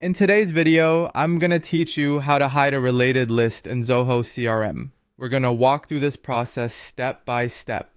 In today's video, I'm going to teach you how to hide a related list in Zoho CRM. We're going to walk through this process step by step,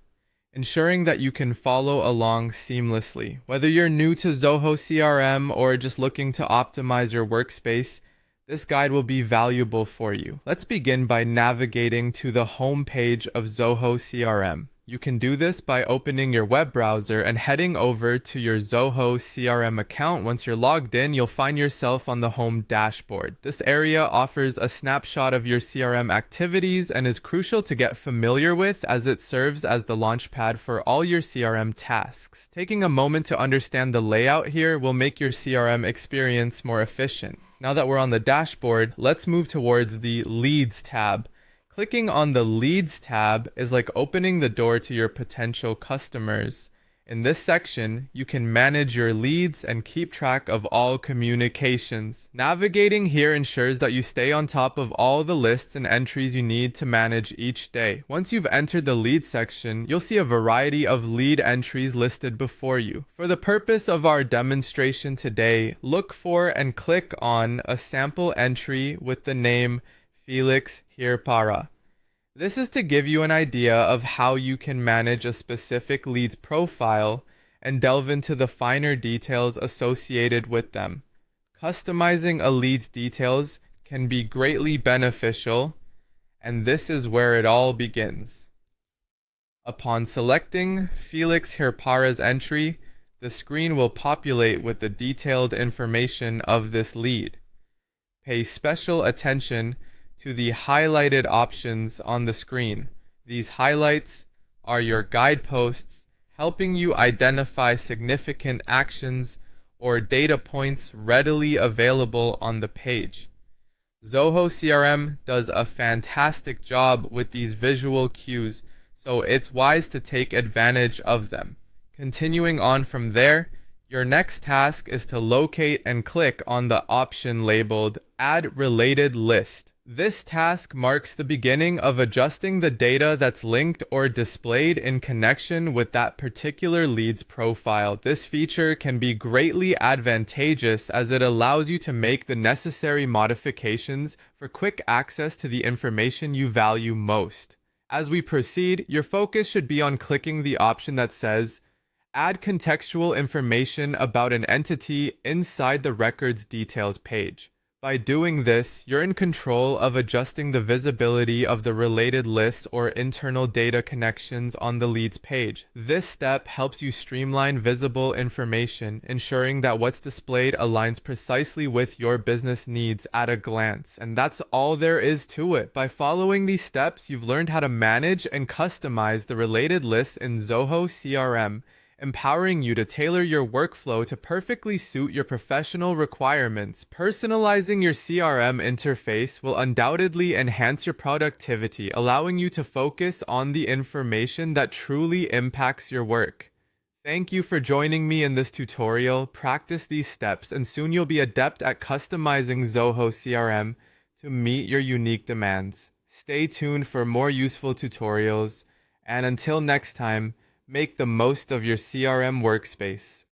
ensuring that you can follow along seamlessly. Whether you're new to Zoho CRM or just looking to optimize your workspace, this guide will be valuable for you. Let's begin by navigating to the home page of Zoho CRM. You can do this by opening your web browser and heading over to your Zoho CRM account. Once you're logged in, you'll find yourself on the home dashboard. This area offers a snapshot of your CRM activities and is crucial to get familiar with as it serves as the launchpad for all your CRM tasks. Taking a moment to understand the layout here will make your CRM experience more efficient. Now that we're on the dashboard, let's move towards the Leads tab. Clicking on the Leads tab is like opening the door to your potential customers. In this section, you can manage your leads and keep track of all communications. Navigating here ensures that you stay on top of all the lists and entries you need to manage each day. Once you've entered the lead section, you'll see a variety of lead entries listed before you. For the purpose of our demonstration today, look for and click on a sample entry with the name Felix Hirpara. This is to give you an idea of how you can manage a specific lead's profile and delve into the finer details associated with them. Customizing a lead's details can be greatly beneficial, and this is where it all begins. Upon selecting Felix Hirpara's entry, the screen will populate with the detailed information of this lead. Pay special attention to the highlighted options on the screen. These highlights are your guideposts, helping you identify significant actions or data points readily available on the page. Zoho CRM does a fantastic job with these visual cues, so it's wise to take advantage of them. Continuing on from there, your next task is to locate and click on the option labeled Add Related List. This task marks the beginning of adjusting the data that's linked or displayed in connection with that particular lead's profile. This feature can be greatly advantageous as it allows you to make the necessary modifications for quick access to the information you value most. As we proceed, your focus should be on clicking the option that says Add contextual information about an entity inside the record's details page. By doing this, you're in control of adjusting the visibility of the related list or internal data connections on the leads page. This step helps you streamline visible information, ensuring that what's displayed aligns precisely with your business needs at a glance. And that's all there is to it. By following these steps, you've learned how to manage and customize the related lists in Zoho CRM, empowering you to tailor your workflow to perfectly suit your professional requirements. Personalizing your CRM interface will undoubtedly enhance your productivity, allowing you to focus on the information that truly impacts your work. Thank you for joining me in this tutorial. Practice these steps, and soon you'll be adept at customizing Zoho CRM to meet your unique demands. Stay tuned for more useful tutorials, and until next time, make the most of your CRM workspace.